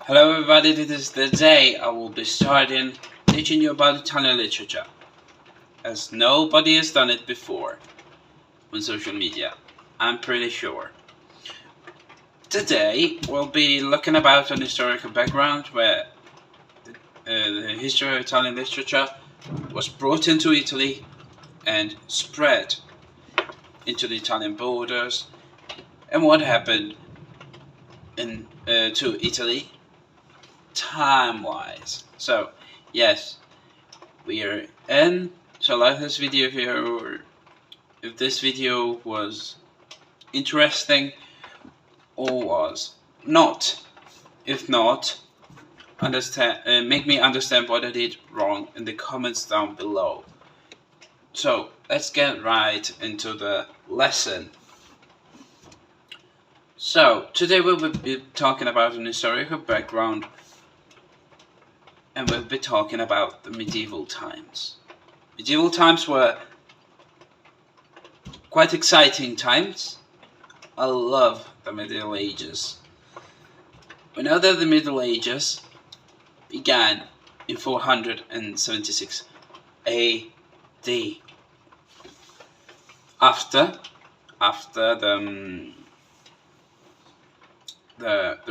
Hello everybody, this is the day I will be starting teaching you about Italian literature, as nobody has done it before on social media, I'm pretty sure. Today we'll be looking about an historical background where the history of Italian literature was brought into Italy and spread into the Italian borders, and what happened to Italy time-wise. So yes, we are in. So like this video here, or if this video was interesting or was not. If not, make me understand what I did wrong in the comments down below. So let's get right into the lesson. So today we'll be talking about an historical background, and we'll be talking about the medieval times. Medieval times were quite exciting times. I love the Middle Ages. We know that the Middle Ages began in 476 A.D. after the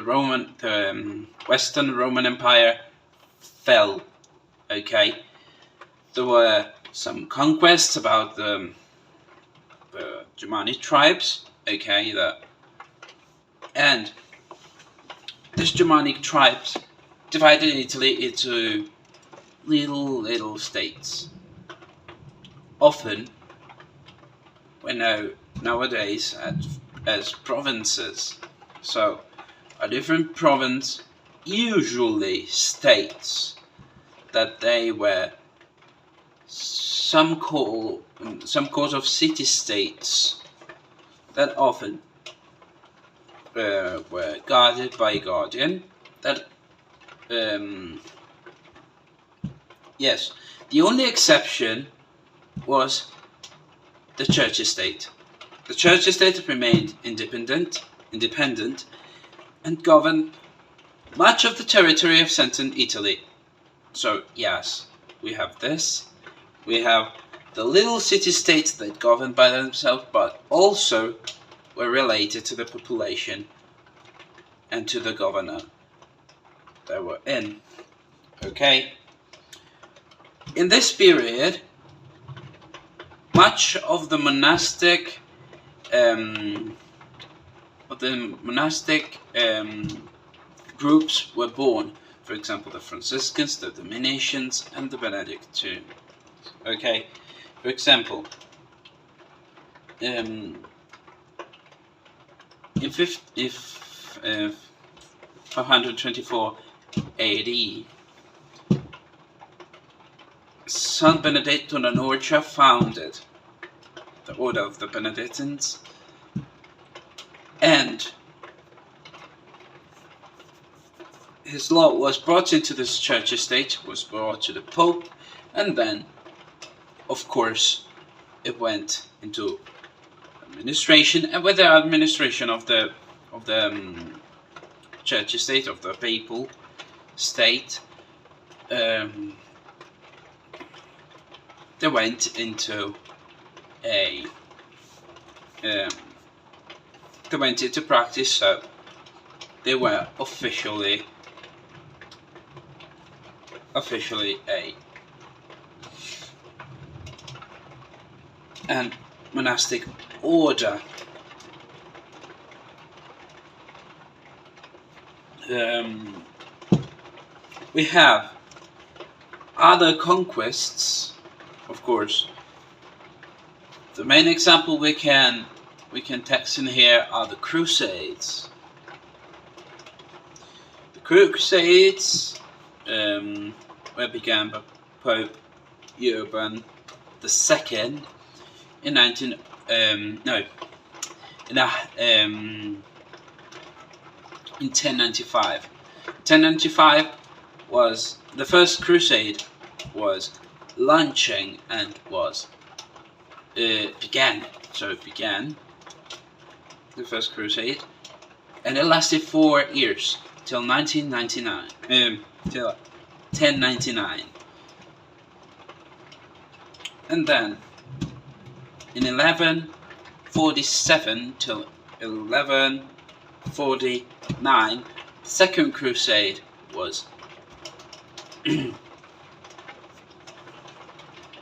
Western Roman Empire fell. Okay, there were some conquests about the Germanic tribes. Okay, and these Germanic tribes divided Italy into little states. Often, we know nowadays as provinces. So, a different province, usually states, that they were some sort of city-states that often were guarded by a guardian. Yes, the only exception was the church estate. The church estate remained independent and governed much of the territory of Central Italy. So yes, we have this. We have the little city-states that governed by themselves, but also were related to the population and to the governor they were in. Okay. In this period, much of the monastic groups were born. For example, the Franciscans, the Dominicians, and the Benedictines. Okay, for example, in 524 AD, San Benedetto da Norcia founded the Order of the Benedictines, and his law was brought into this church estate, was brought to the Pope, and then, of course, it went into administration, and with the administration of the church estate, of the papal state, they went into practice. So they were officially a monastic order. We have other conquests, of course. The main example we can text in here are the Crusades. The Crusades were began by Pope Urban II in 1095. 1095 was the first crusade, was launching and began the first crusade, and it lasted 4 years, till 1999, till 1099, and then in 1147 till 1149, the Second Crusade was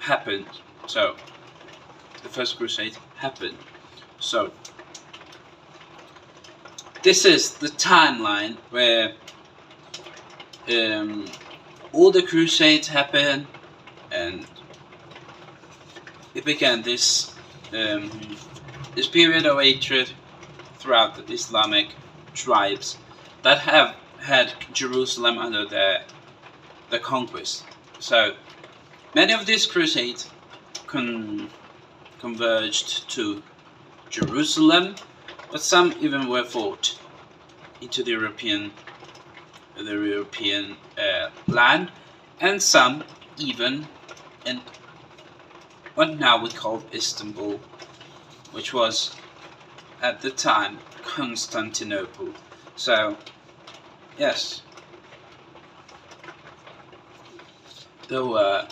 happened. So the First Crusade happened. So this is the timeline where all the Crusades happened, and it began this this period of hatred throughout the Islamic tribes that have had Jerusalem under their conquest. So many of these crusades converged to Jerusalem, but some even were fought into the European land, and some even in what now we call Istanbul, which was at the time Constantinople. So yes, there were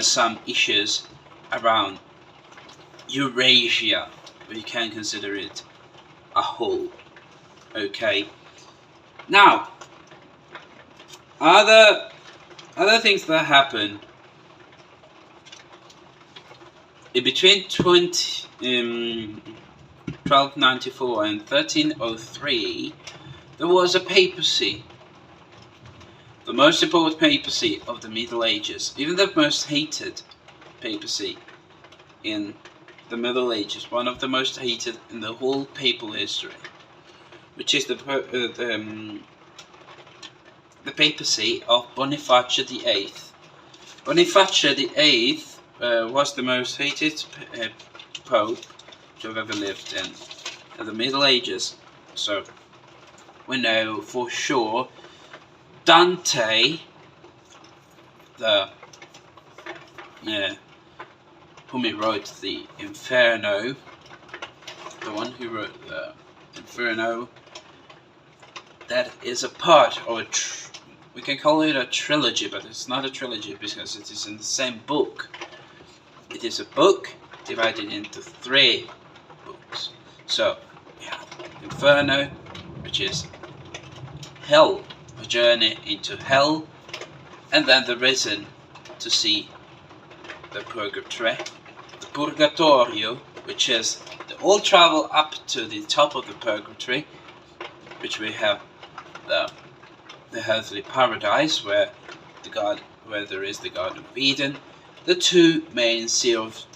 some issues around Eurasia, but you can consider it a whole. Okay. Now, other things that happened in between 1294 and 1303, there was a papacy. The most important papacy of the Middle Ages, even the most hated papacy in the Middle Ages, one of the most hated in the whole papal history, which is the papacy of Boniface VIII. Boniface VIII was the most hated pope to have ever lived in the Middle Ages. So we know for sure Dante, whom he wrote the Inferno, the one who wrote the Inferno, that is a part of we can call it a trilogy, but it's not a trilogy because it is in the same book. It is a book divided into 3 books. So we have Inferno, which is hell, a journey into hell, and then the Risen to see the Purgatory, the Purgatorio, which is the all travel up to the top of the Purgatory, which we have the earthly paradise where there is the Garden of Eden, the 2 main sea of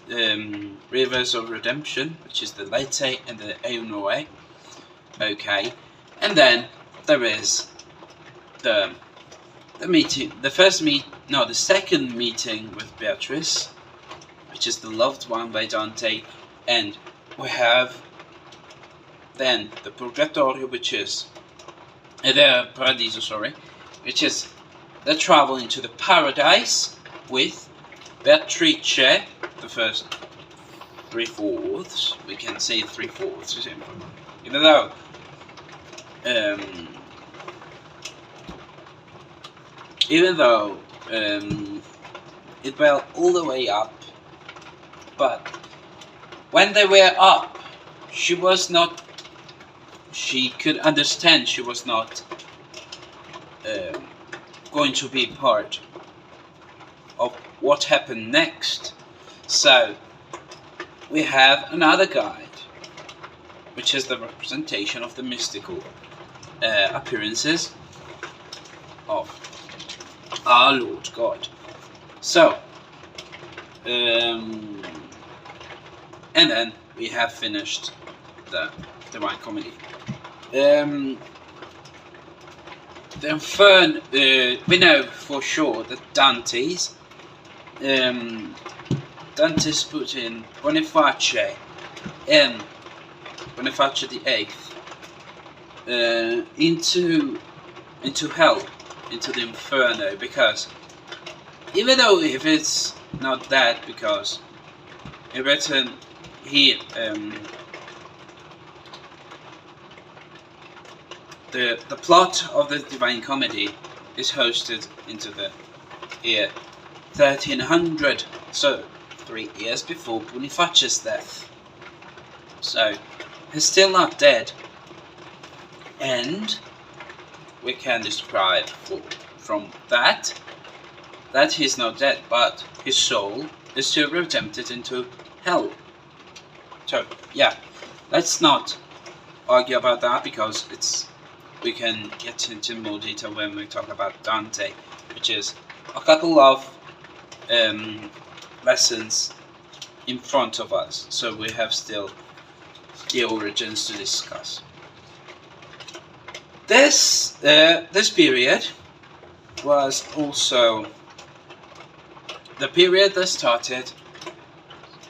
rivers of redemption, which is the Leyte and the Eunoe. Okay, and then there is the second meeting with Beatrice, which is the loved one by Dante, and we have then the Purgatorio, which is the Paradiso, which is the travel into the paradise with Beatrice, the first 3/4. We can say 3/4, even though it went all the way up, but when they were up, she could understand she was not going to be part of what happened next. So we have another guide, which is the representation of the mystical appearances of our Lord God. So and then we have finished the Divine Comedy. The Inferno, we know for sure that Dante's put in Boniface and Boniface VIII into hell, into the Inferno, because even though if it's not that, because he the plot of the Divine Comedy is hosted into the year 1300, so 3 years before Bonifacius' death. So he's still not dead, and we can describe from that he's not dead, but his soul is still redempted into hell. So yeah, let's not argue about that, because we can get into more detail when we talk about Dante, which is a couple of lessons in front of us. So we have still the origins to discuss. This period was also the period that started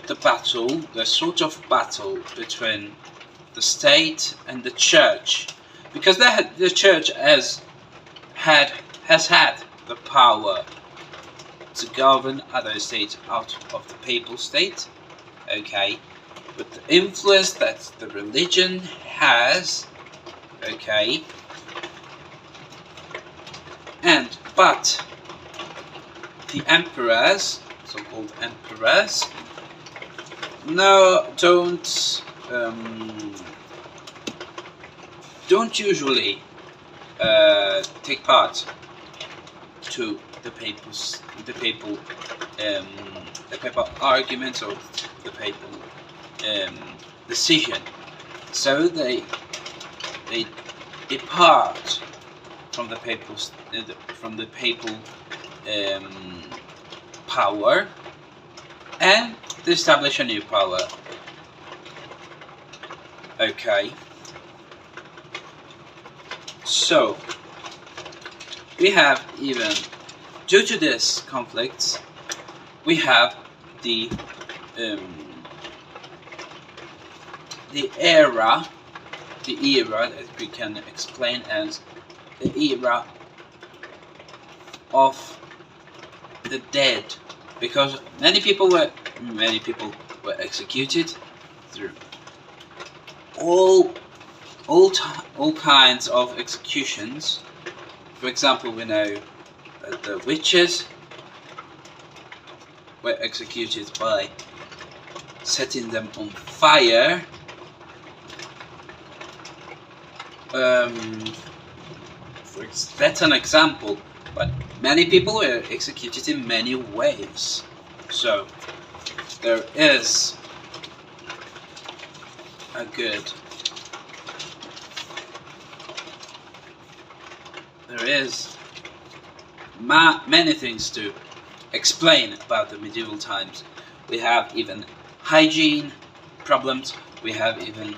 the sort of battle between the state and the church, because the church has had the power to govern other states out of the papal state, okay, with the influence that the religion has, okay, but the emperors, so-called emperors, don't usually take part to the papal arguments or the papal decision. So they depart from the papal power, and they establish a new power. Okay. So we have, even due to this conflicts, we have the era that we can explain as the era of the dead, because many people were executed through all kinds of executions. For example, we know that the witches were executed by setting them on fire. That's an example, but many people were executed in many ways. So there is a good, there is many things to explain about the medieval times. We have even hygiene problems. We have even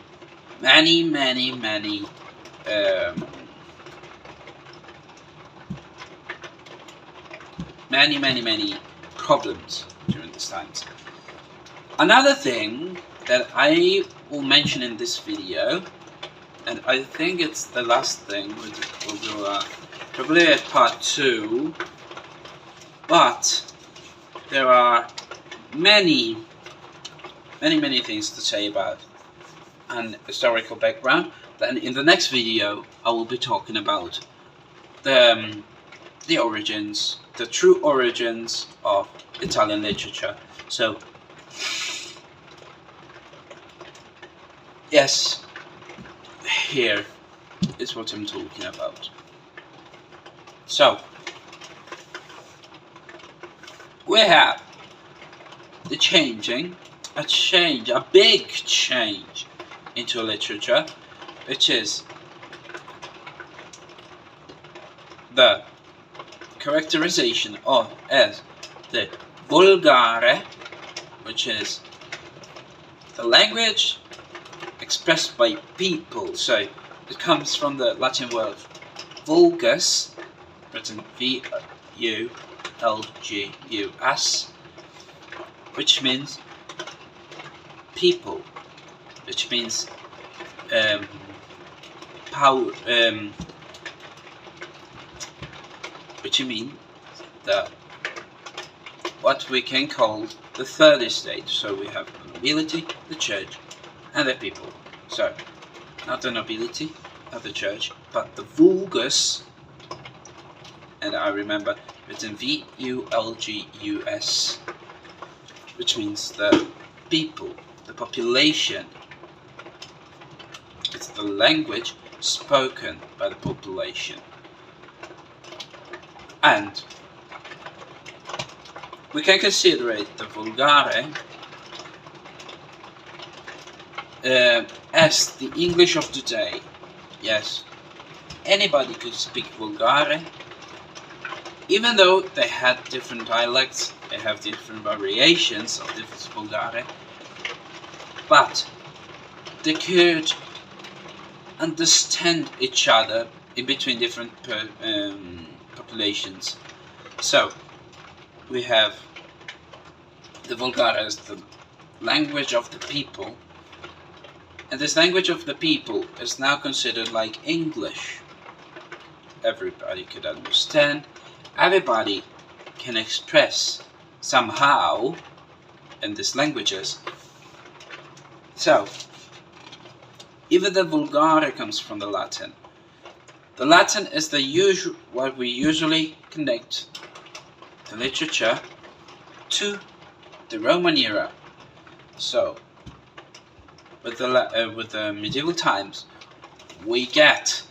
many problems during this times. Another thing that I will mention in this video, and I think it's the last thing, we'll do probably at part 2, but there are many things to say about an historical background. Then in the next video I will be talking about the origins, the true origins of Italian literature. So yes, here is what I'm talking about. So we have the a big change into literature, which is the characterization of as the vulgare, which is the language expressed by people. So it comes from the Latin word vulgus, written V-U-L-G-U-S, which means people, which means power, which means the what we can call the third estate. So we have the nobility, the church, and the people. So not the nobility, of the church, but the vulgus, and I remember written VULGUS, which means the people, the population. It's the language spoken by the population. And we can consider the vulgare as the English of today. Yes, anybody could speak vulgare, even though they had different dialects, they have different variations of this vulgare, but they could understand each other in between different populations. So we have the vulgare as the language of the people, and this language of the people is now considered like English. Everybody could understand, everybody can express somehow in these languages. So even the vulgare comes from the Latin. The Latin is the usual, what we usually connect the literature to the Roman era. So with the medieval times, we get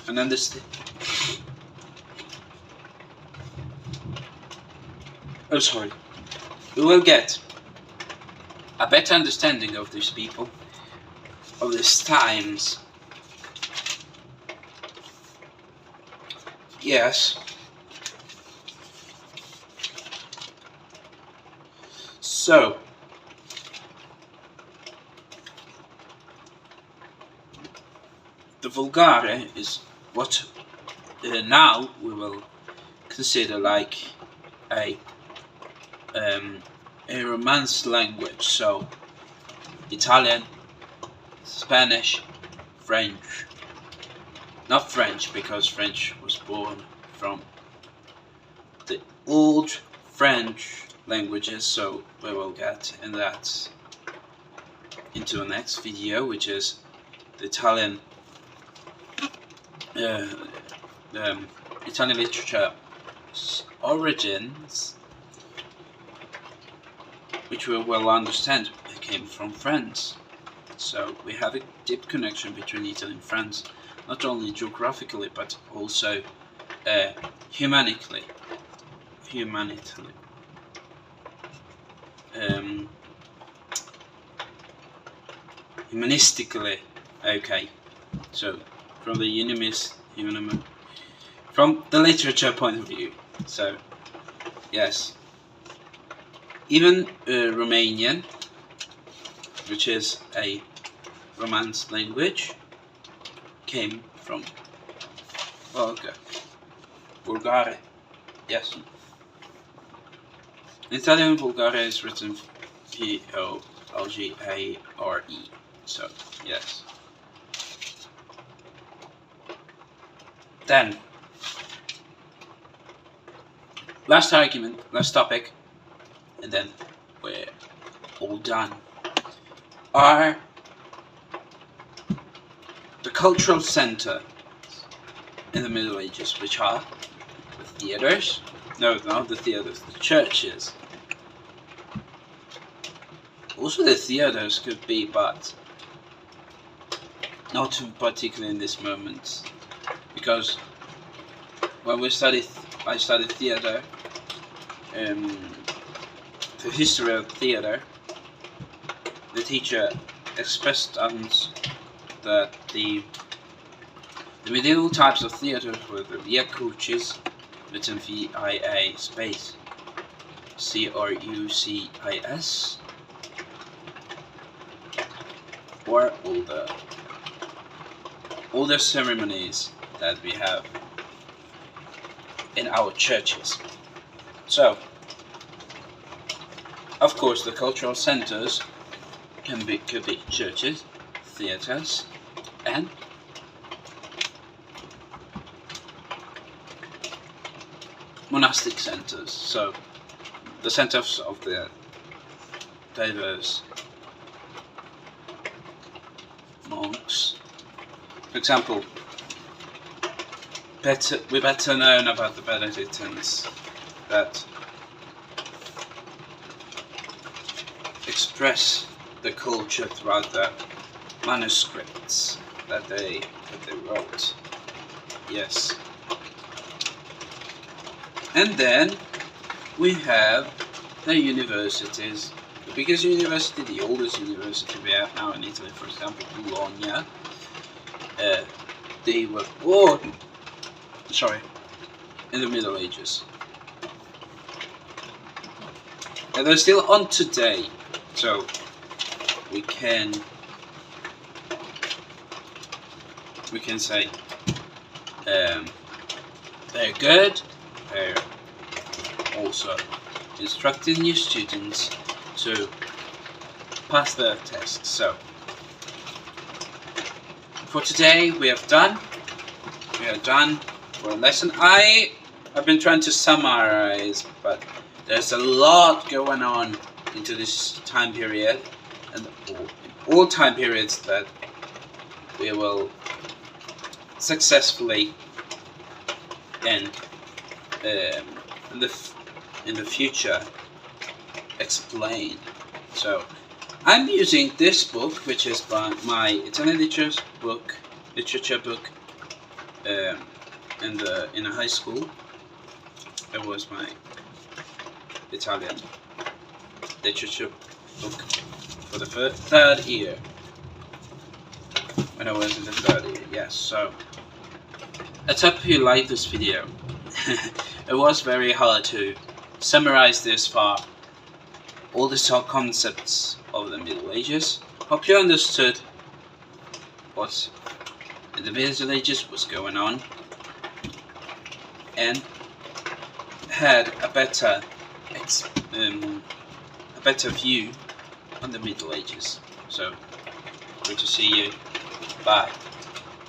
an understanding. We will get a better understanding of these people, of these times. Yes. So the vulgare is what now we will consider like a Romance language. So Italian, Spanish, French. Not French, because French was born from the old French languages, so we will get in that into the next video, which is the Italian Italian literature origins, which we will understand it came from France. So we have a deep connection between Italy and France, not only geographically but also humanistically. Humanistically, okay. So from from the literature point of view. So yes, even Romanian, which is a Romance language, came from Vulgare. Yes. Italian Vulgare is written P-O-L-G-A-R-E. So yes. Then last argument, last topic, and then we're all done. Are the cultural center in the Middle Ages, which are the theaters. No, not the theaters, the churches. Also the theaters could be, but not particularly in this moment, because when I studied theater, the history of theater, the teacher expressed us that the medieval types of theaters were the via crucis, written VIA space CRUCIS, or all the ceremonies that we have in our churches. So, of course, the cultural centers could be churches, theaters, and monastic centers. So, the centers of the diverse monks. For example, we're better known about the Benedictines that express the culture throughout the manuscripts that they wrote. Yes. And then we have the universities. The biggest university, the oldest university we have now in Italy, for example, Bologna. They were born, in the Middle Ages. And they're still on today, so we can say they're good. They're also instructing new students to pass their tests. So for today we are done for a lesson. I've been trying to summarize, but there's a lot going on into this time period, and all time periods that we will successfully and in the future explain. So I'm using this book, which is by my Italian literature book in a high school. It was my Italian literature book for the third year. When I was in the third year, yes. So let's hope you like this video. It was very hard to summarize this far, all the top concepts of the Middle Ages. Hope you understood what in the Middle Ages was going on and had a better view on the Middle Ages. So, good to see you. Bye.